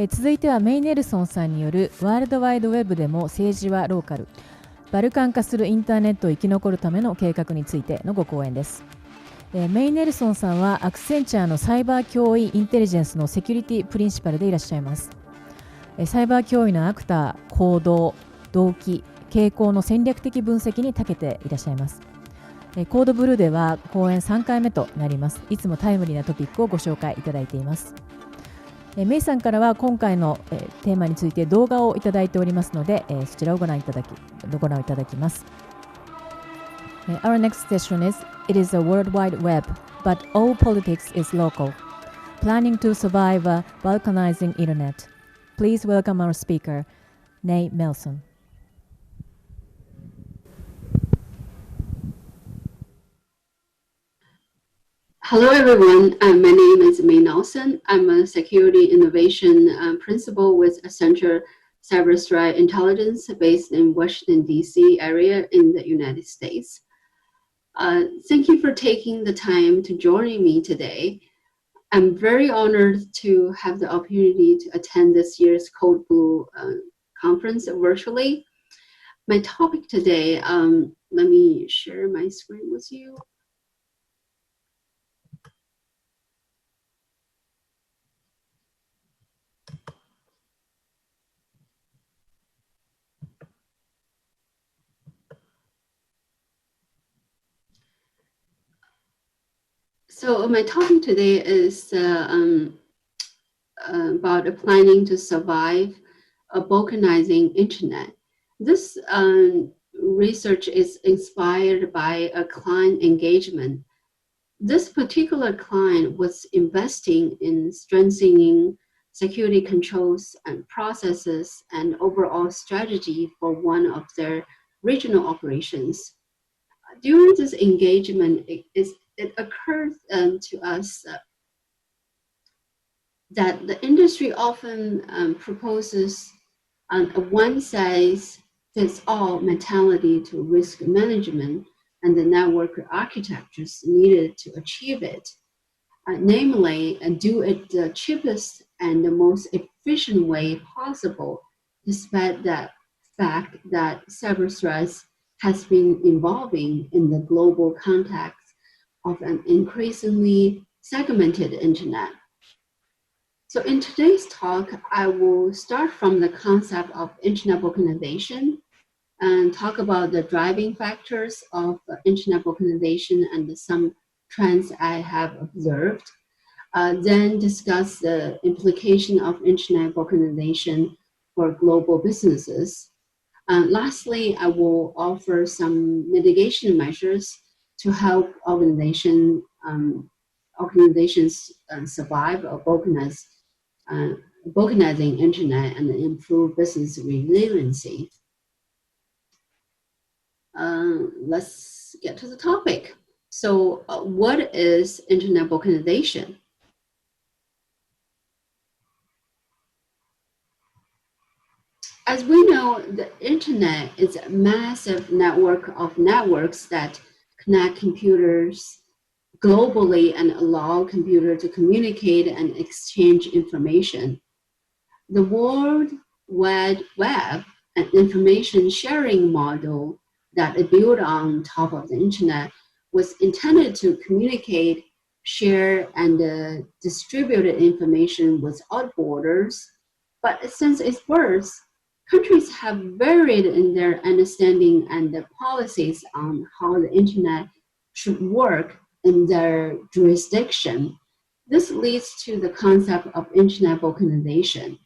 続いてはメイ・ネルソンさんによるワールドワイドウェブでも政治はローカル、バルカン化するインターネットを生き残るための計画についてのご講演です。メイ・ネルソンさんはアクセンチャーのサイバー脅威インテリジェンスのセキュリティプリンシパルでいらっしゃいます。サイバー脅威のアクター、行動、動機、傾向の戦略的分析に長けていらっしゃいます。コードブルーでは講演3回目となります。いつもタイムリーなトピックをご紹介いただいています。メイさんからは今回のテーマについて動画をいただいておりますので、そちらをご覧いただきます。Our next session is It is a World Wide Web, but all politics is local. Planning to survive a Balkanizing Internet. Please welcome our speaker, Nay Melson. Hello, everyone. My name is May Nelson. I'm a security innovation principal with Accenture Cyber Threat Intelligence based in Washington, D.C. area in the United States. Thank you for taking the time to join me today. I'm very honored to have the opportunity to attend this year's Code Blue conference virtually. My topic today, let me share my screen with you. So my topic today is about planning to survive a Balkanizing internet. This research is inspired by a client engagement. This particular client was investing in strengthening security controls and processes and overall strategy for one of their regional operations. During this engagement, it occurs to us that the industry often proposes a one-size-fits-all mentality to risk management and the network architectures needed to achieve it. Namely, do it the cheapest and the most efficient way possible, despite the fact that cyber threats has been evolving in the global context of an increasingly segmented internet. So in today's talk, I will start from the concept of internet balkanization and talk about the driving factors of internet balkanization and some trends I have observed. Then discuss the implication of internet balkanization for global businesses. Lastly, I will offer some mitigation measures to help organizations survive a balkanizing internet and improve business resiliency. Let's get to the topic. So what is internet balkanization? As we know, the internet is a massive network of networks that connect computers globally and allow computers to communicate and exchange information. The World Wide Web, an information sharing model that is built on top of the internet, was intended to communicate, share, and distribute information without borders. But since its birth, countries have varied in their understanding and the policies on how the internet should work in their jurisdiction. This leads to the concept of internet balkanization.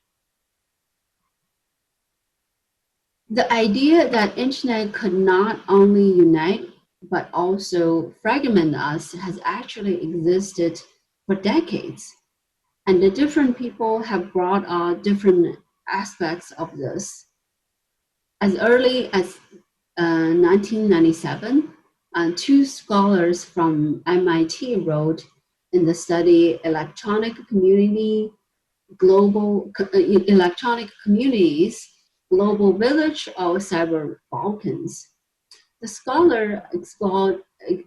The idea that internet could not only unite but also fragment us has actually existed for decades. And the different people have brought out different aspects of this. As early as 1997, two scholars from MIT wrote in the study Electronic Communities, Global Village of Cyber Balkans. The scholar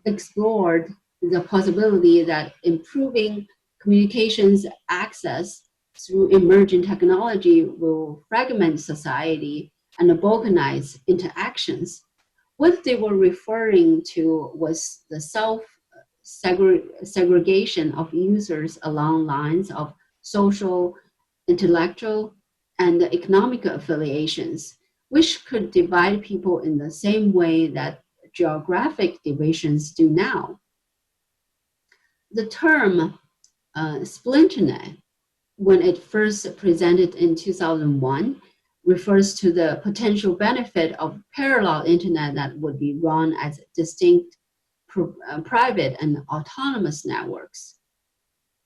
explored the possibility that improving communications access through emerging technology will fragment society and balkanize interactions. What they were referring to was the segregation of users along lines of social, intellectual, and economic affiliations, which could divide people in the same way that geographic divisions do now. The term splinternet, when it first presented in 2001, refers to the potential benefit of parallel internet that would be run as distinct private and autonomous networks.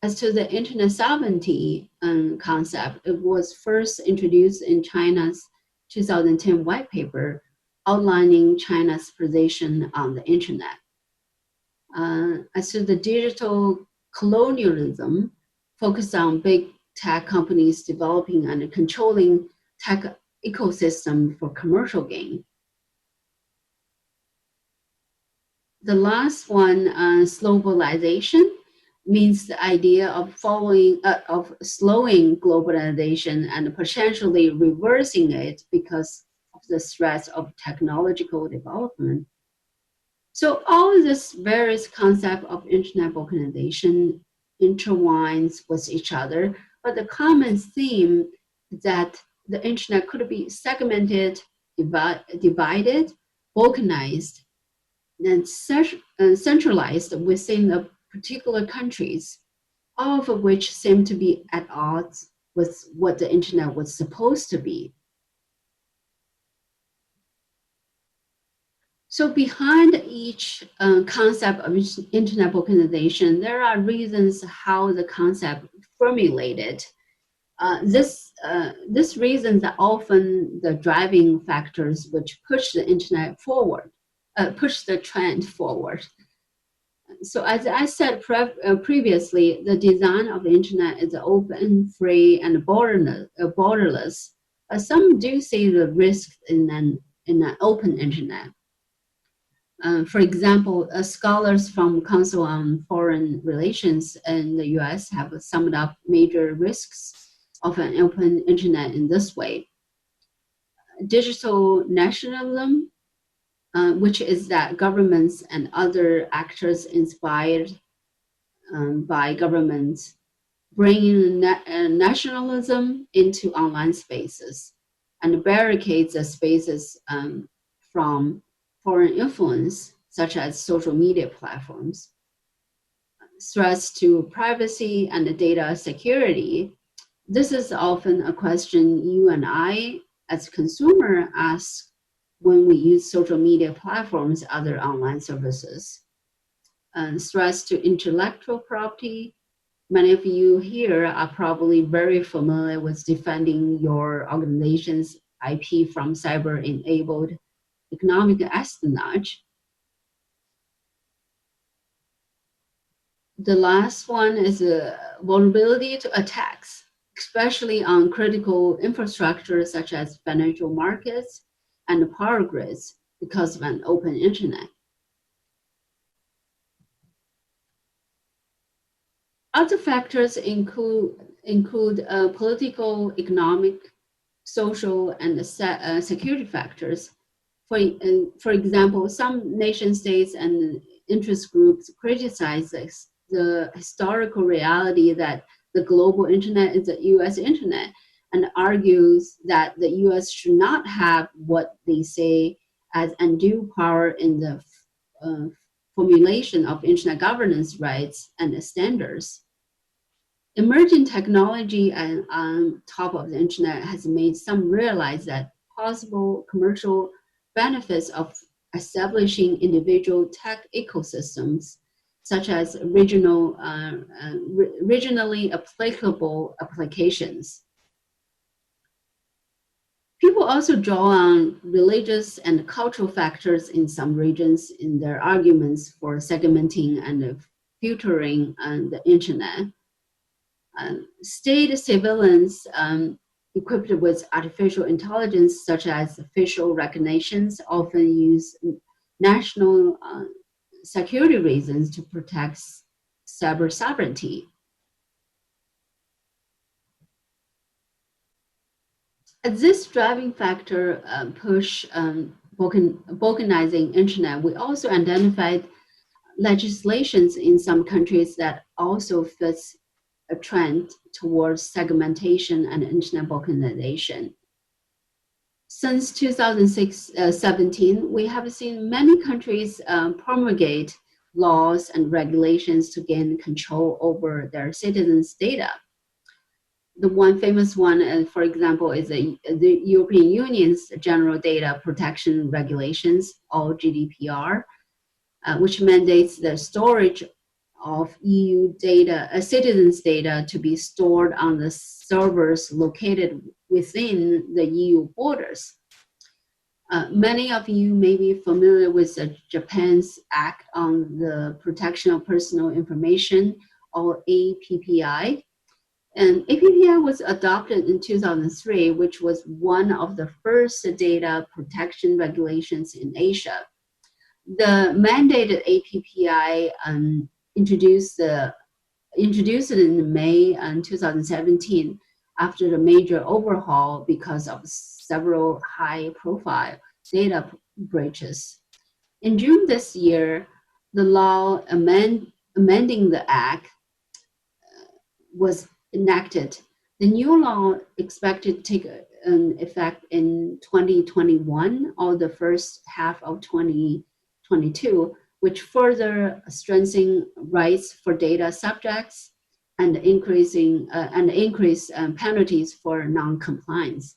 As to the internet sovereignty concept, it was first introduced in China's 2010 white paper outlining China's position on the internet. As to the digital colonialism, focused on big tech companies developing and controlling tech ecosystem for commercial gain. The last one, globalization, means the idea of slowing globalization and potentially reversing it because of the threats of technological development. So all of this various concept of internet balkanization intertwines with each other, but the common theme is that the internet could be segmented, divided, balkanized, and centralized within the particular countries, all of which seem to be at odds with what the internet was supposed to be. So behind each concept of internet balkanization, there are reasons how the concept formulated. These reasons are often the driving factors which push the internet forward, push the trend forward. So as I said previously, the design of the internet is open, free, and borderless. Some do see the risk in an open internet. For example, scholars from Council on Foreign Relations in the US have summed up major risks of an open internet in this way. Digital nationalism, which is that governments and other actors inspired by governments bringing nationalism into online spaces and barricades the spaces from foreign influence, such as social media platforms. Threats to privacy and data security. This is often a question you and I, as consumer, ask when we use social media platforms, other online services. Threats to intellectual property. Many of you here are probably very familiar with defending your organization's IP from cyber-enabled economic espionage. The last one is a vulnerability to attacks, especially on critical infrastructure such as financial markets and power grids because of an open internet. Other factors include political, economic, social, and security factors. For example, some nation states and interest groups criticize the historical reality that the global internet is the US internet and argues that the US should not have what they say as undue power in the formulation of internet governance rights and standards. Emerging technology on top of the internet has made some realize that possible commercial benefits of establishing individual tech ecosystems, such as regionally applicable applications. People also draw on religious and cultural factors in some regions in their arguments for segmenting and filtering the internet. State surveillance equipped with artificial intelligence, such as facial recognitions, often use national security reasons to protect cyber sovereignty. As this driving factor push balkanizing internet, we also identified legislations in some countries that also fits a trend towards segmentation and internet balkanization. Since 2017, we have seen many countries promulgate laws and regulations to gain control over their citizens' data. The one famous one, for example, is the European Union's General Data Protection Regulations, or GDPR, which mandates the storage of EU data, citizens' data to be stored on the servers located within the EU borders. Many of you may be familiar with Japan's Act on the Protection of Personal Information, or APPI. And APPI was adopted in 2003, which was one of the first data protection regulations in Asia. The mandated APPI introduced it in May 2017 after the major overhaul because of several high-profile data breaches. In June this year, the law amending the Act was enacted. The new law expected to take effect in 2021 or the first half of 2022, which further strengthening rights for data subjects and increase penalties for non-compliance.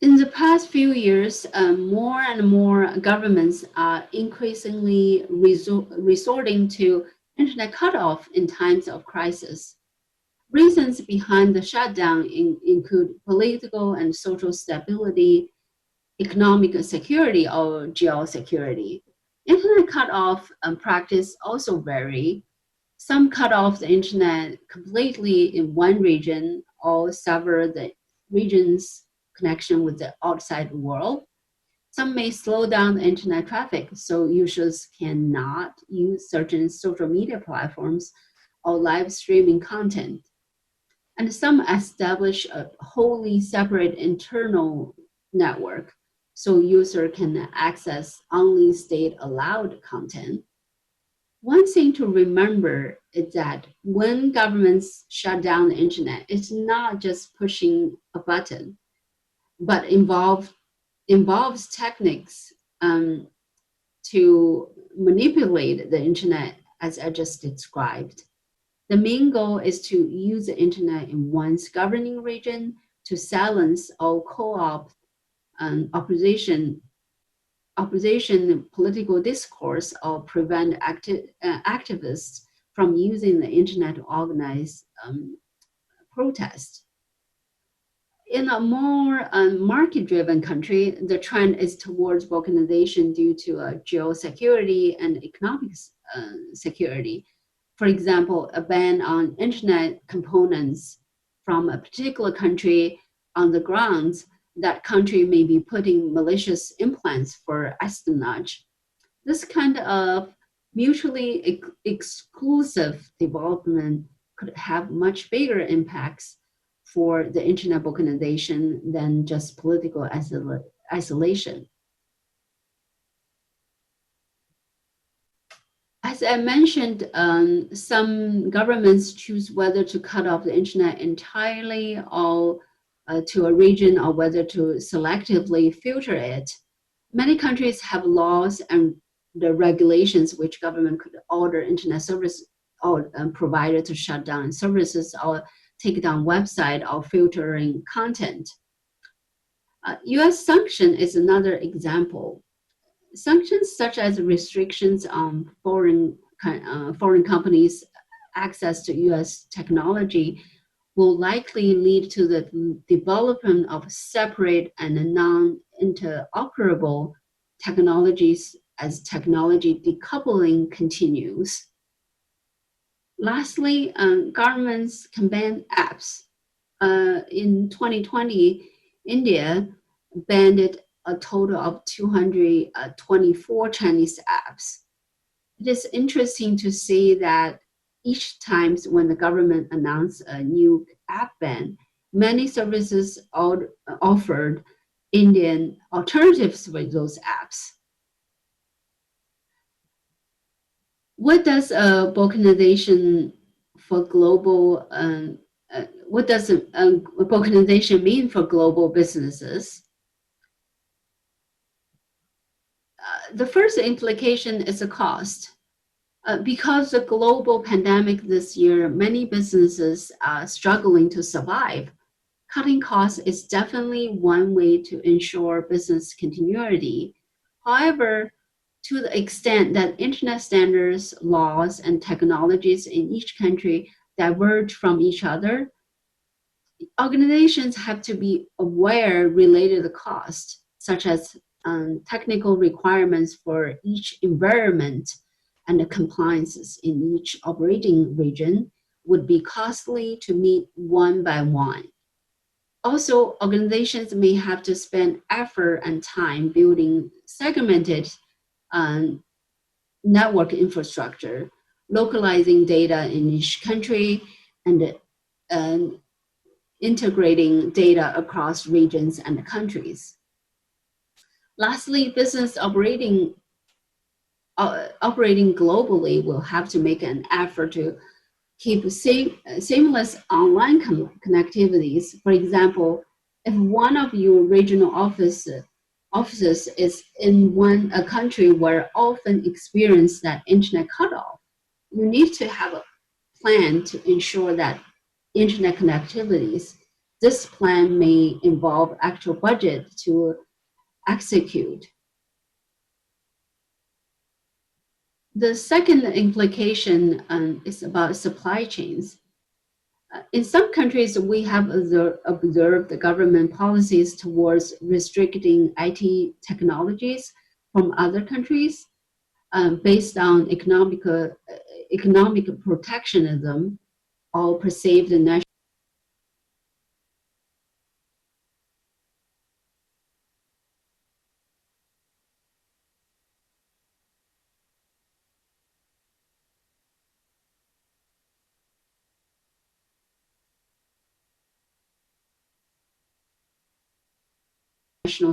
In the past few years, more and more governments are increasingly resorting to internet cutoff in times of crisis. Reasons behind the shutdown include political and social stability, economic security, or geosecurity. Internet cutoff practice also vary. Some cut off the internet completely in one region or sever the region's connection with the outside world. Some may slow down the internet traffic so users cannot use certain social media platforms or live streaming content. And some establish a wholly separate internal network so user can access only state-allowed content. One thing to remember is that when governments shut down the internet, it's not just pushing a button, but involves techniques to manipulate the internet, as I just described. The main goal is to use the internet in one's governing region to silence or co-opt opposition political discourse or prevent activists from using the internet to organize protest. In a more market-driven country, the trend is towards balkanization due to geosecurity and economic security. For example, a ban on internet components from a particular country on the grounds that country may be putting malicious implants for espionage. This kind of mutually exclusive development could have much bigger impacts for the internet balkanization than just political isolation. As I mentioned, some governments choose whether to cut off the internet entirely or to a region or whether to selectively filter it. Many countries have laws and the regulations which government could order internet service or provider to shut down services or take down website or filtering content. US sanction is another example. Sanctions such as restrictions on foreign companies' access to US technology will likely lead to the development of separate and non-interoperable technologies as technology decoupling continues. Lastly, governments can ban apps. In 2020, India banned a total of 224 Chinese apps. It is interesting to see that each time when the government announced a new app ban, many services offered Indian alternatives for those apps. What does balkanization for global? What does balkanization mean for global businesses? The first implication is a cost. Because the global pandemic this year, many businesses are struggling to survive. Cutting costs is definitely one way to ensure business continuity. However, to the extent that internet standards, laws, and technologies in each country diverge from each other, organizations have to be aware related costs, such as technical requirements for each environment and the compliances in each operating region would be costly to meet one by one. Also, organizations may have to spend effort and time building segmented network infrastructure, localizing data in each country, and integrating data across regions and countries. Lastly, business operating globally will have to make an effort to keep seamless online connectivities. For example, if one of your regional offices is in a country where often experience that internet cutoff, you need to have a plan to ensure that internet connectivities. This plan may involve actual budget to execute. The second implication is about supply chains. In some countries, we have observed the government policies towards restricting IT technologies from other countries based on economic protectionism or perceived national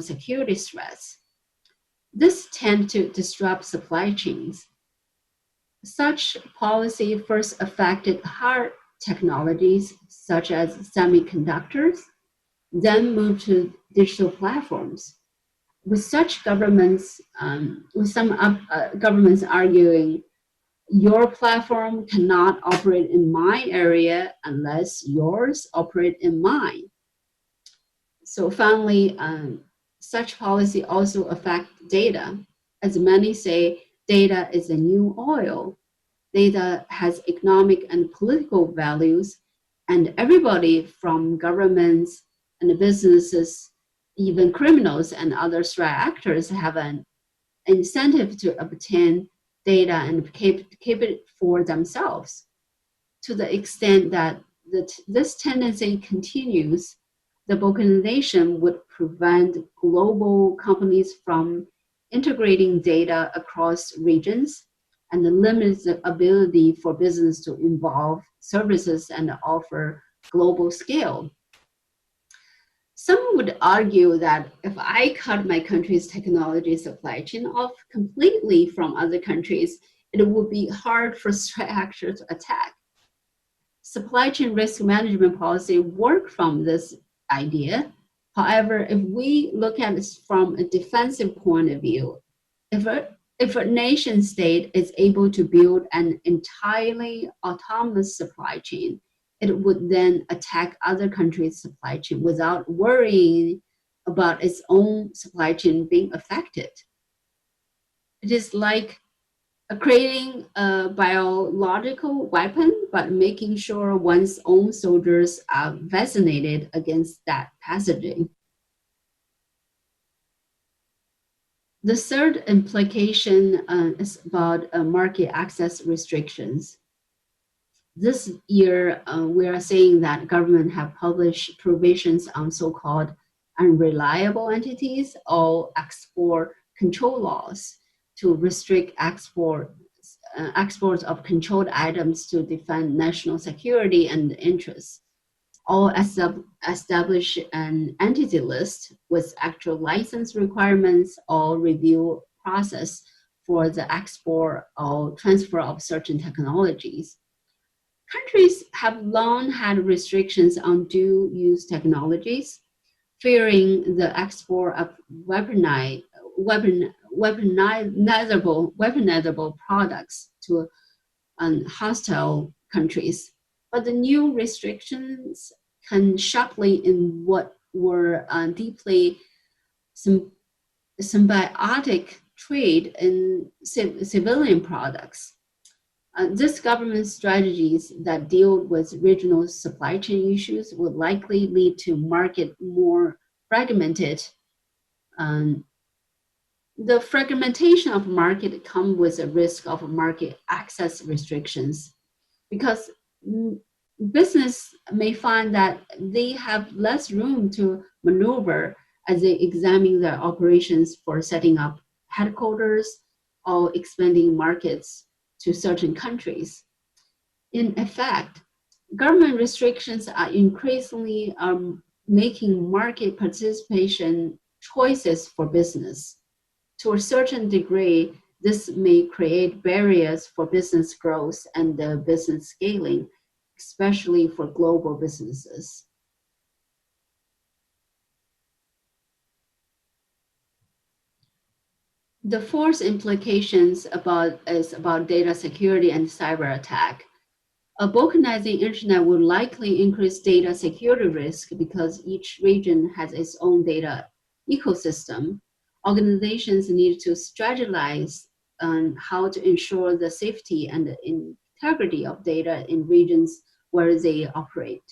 security threats. This tends to disrupt supply chains. Such policy first affected hard technologies such as semiconductors, then moved to digital platforms. With such governments, with some governments arguing, your platform cannot operate in my area unless yours operate in mine. So finally, such policy also affect data. As many say, data is the new oil. Data has economic and political values, and everybody from governments and businesses, even criminals and other threat actors have an incentive to obtain data and keep it for themselves. To the extent that this tendency continues, the balkanization would prevent global companies from integrating data across regions and limits the ability for business to involve services and offer global scale. Some would argue that if I cut my country's technology supply chain off completely from other countries, it would be hard for threat actors to attack. Supply chain risk management policy work from this idea. However, if we look at it from a defensive point of view, if a nation state is able to build an entirely autonomous supply chain, it would then attack other countries' supply chain without worrying about its own supply chain being affected. It is like creating a biological weapon, but making sure one's own soldiers are vaccinated against that pathogen. The third implication is about market access restrictions. This year, we are saying that government have published provisions on so-called unreliable entities or export control laws to restrict exports of controlled items to defend national security and interests, or establish an entity list with actual license requirements or review process for the export or transfer of certain technologies. Countries have long had restrictions on dual-use technologies, fearing the export of weaponizable products to hostile countries. But the new restrictions can sharply in what were deeply symbiotic trade in civilian products. These government strategies that deal with regional supply chain issues will likely lead to market more fragmented. Um, the fragmentation of market comes with a risk of market access restrictions because business may find that they have less room to maneuver as they examine their operations for setting up headquarters or expanding markets to certain countries. In effect, government restrictions are increasingly making market participation choices for business. To a certain degree, this may create barriers for business growth and business scaling, especially for global businesses. The fourth implications is about data security and cyber attack. A balkanizing internet will likely increase data security risk because each region has its own data ecosystem. Organizations need to strategize on how to ensure the safety and the integrity of data in regions where they operate.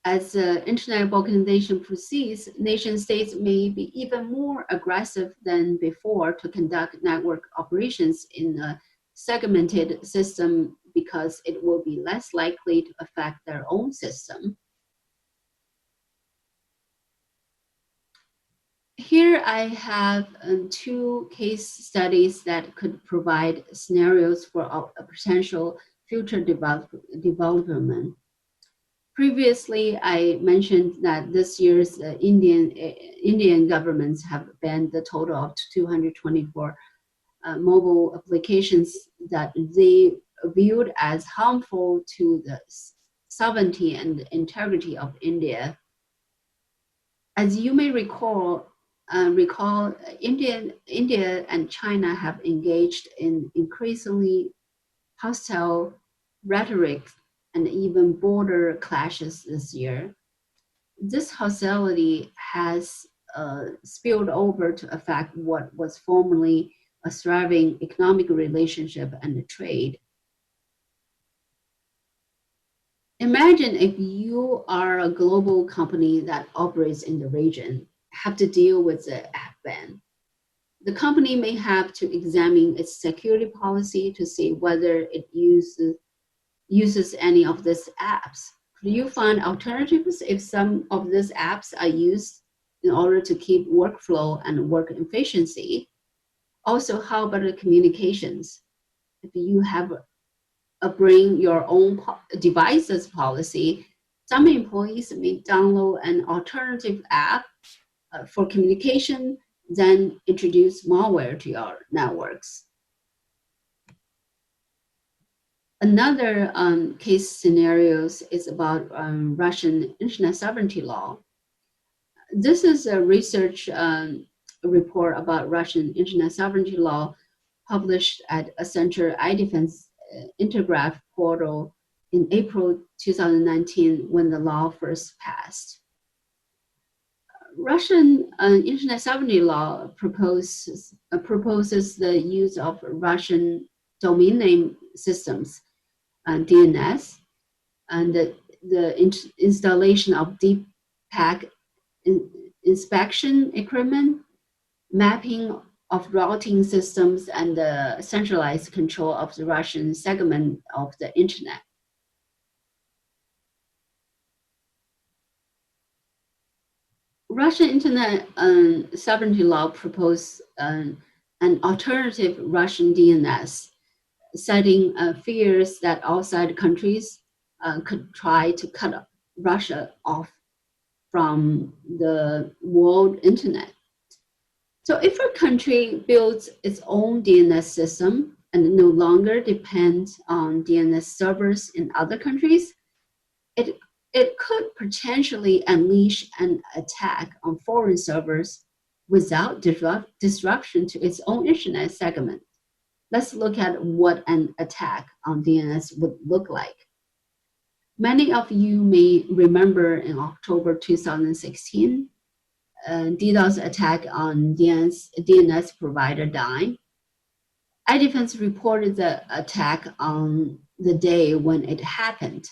As internet balkanization proceeds, nation states may be even more aggressive than before to conduct network operations in a segmented system because it will be less likely to affect their own system. Here I have two case studies that could provide scenarios for a potential future development. Previously, I mentioned that this year's Indian governments have banned the total of 224 mobile applications that they viewed as harmful to the sovereignty and integrity of India. As you may recall, India and China have engaged in increasingly hostile rhetoric and even border clashes this year. This hostility has spilled over to affect what was formerly a thriving economic relationship and trade. Imagine if you are a global company that operates in the region, have to deal with the app ban. The company may have to examine its security policy to see whether it uses any of these apps. Do you find alternatives if some of these apps are used in order to keep workflow and work efficiency? Also, how about the communications? If you have a bring your own devices policy, some employees may download an alternative app for communication, then introduce malware to your networks. Another case scenarios is about Russian internet sovereignty law. This is a research report about Russian internet sovereignty law published at a Center iDefense Intergraph portal in April 2019 when the law first passed. Russian internet sovereignty law proposes the use of Russian domain name systems DNS, and the installation of deep pack inspection equipment, mapping of routing systems, and the centralized control of the Russian segment of the internet. Russian internet sovereignty law proposed an alternative Russian DNS citing fears that outside countries could try to cut Russia off from the world internet. So if a country builds its own DNS system and no longer depends on DNS servers in other countries, it, it could potentially unleash an attack on foreign servers without disruption to its own internet segment. Let's look at what an attack on DNS would look like. Many of you may remember in October 2016, DDoS attack on DNS provider Dyn. iDefense reported the attack on the day when it happened.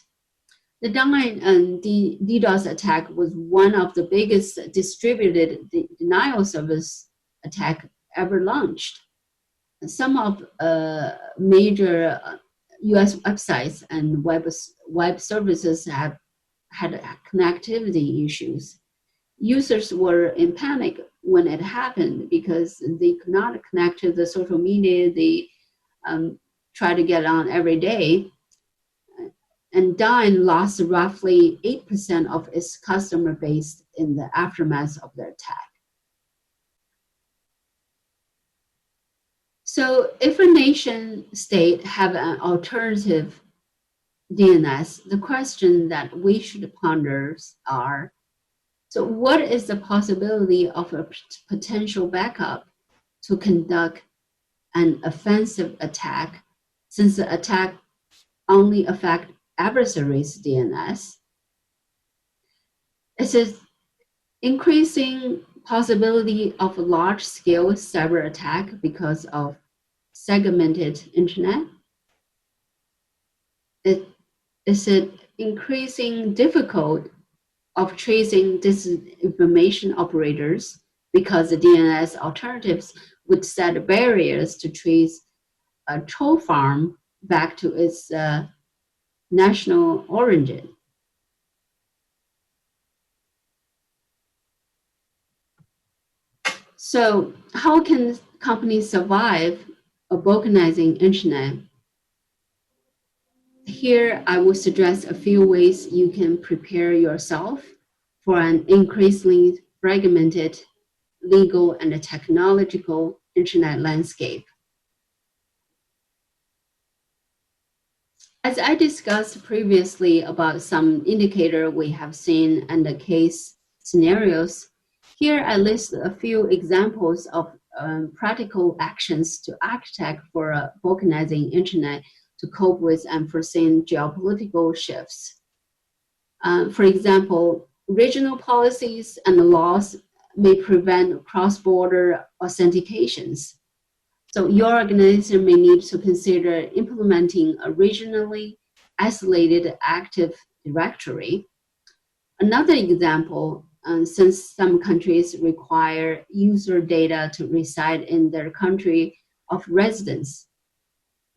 The Dyn DDoS attack was one of the biggest distributed denial service attack ever launched. Some of major US websites and web services have had connectivity issues. Users were in panic when it happened because they could not connect to the social media they try to get on every day. And Dyn lost roughly 8% of its customer base in the aftermath of the attack. So if a nation state have an alternative DNS, the question that we should ponder are, so what is the possibility of a potential backup to conduct an offensive attack, since the attack only affects adversaries' DNS? Is it increasing possibility of a large-scale cyber attack because of segmented internet? Is it increasing difficult of tracing disinformation operators because the DNS alternatives would set barriers to trace a troll farm back to its national origin? So how can companies survive a balkanizing internet? Here, I will suggest a few ways you can prepare yourself for an increasingly fragmented legal and technological internet landscape. As I discussed previously about some indicator we have seen and the case scenarios, here I list a few examples of practical actions to architect for a balkanizing internet to cope with unforeseen geopolitical shifts. For example, regional policies and laws may prevent cross-border authentications. So your organization may need to consider implementing a regionally isolated Active Directory. Another example, since some countries require user data to reside in their country of residence,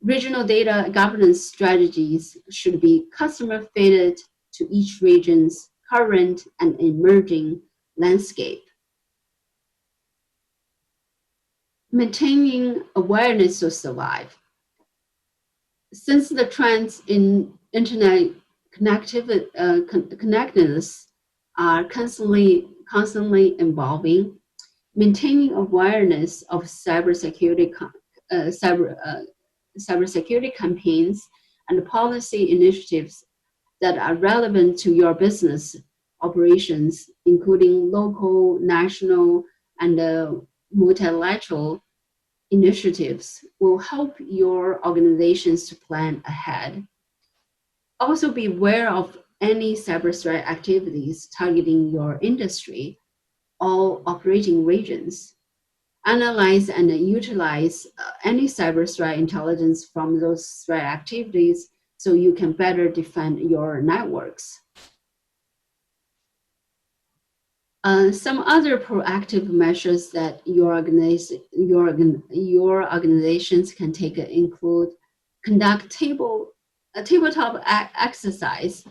regional data governance strategies should be customer-fitted to each region's current and emerging landscape. Maintaining awareness to survive. Since the trends in internet connectedness are constantly evolving, maintaining awareness of cybersecurity campaigns and policy initiatives that are relevant to your business operations, including local, national, and multilateral initiatives, will help your organizations to plan ahead. Also be aware of any cyber threat activities targeting your industry or operating regions. Analyze and utilize any cyber threat intelligence from those threat activities so you can better defend your networks. Some other proactive measures that your organizations can take include conduct a tabletop exercise,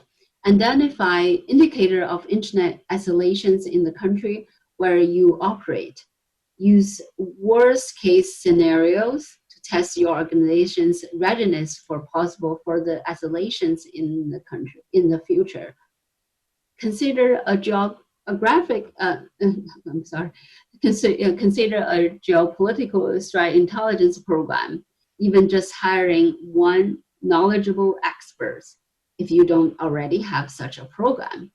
identify indicator of internet isolations in the country where you operate, use worst case scenarios to test your organization's readiness for possible further escalations in the country in the future. Consider a geographic, I'm sorry, consider a geopolitical strike intelligence program, even just hiring one knowledgeable expert if you don't already have such a program.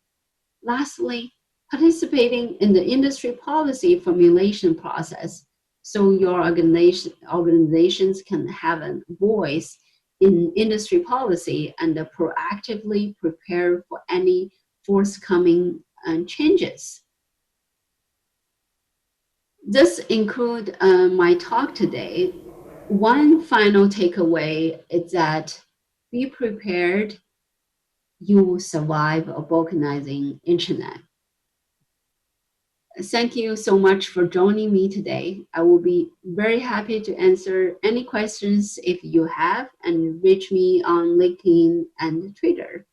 Lastly, participating in the industry policy formulation process so your organizations can have a voice in industry policy and proactively prepare for any forthcoming changes. This includes my talk today. One final takeaway is that be prepared, you will survive a balkanizing internet. Thank you so much for joining me today. I will be very happy to answer any questions if you have, and reach me on LinkedIn and Twitter.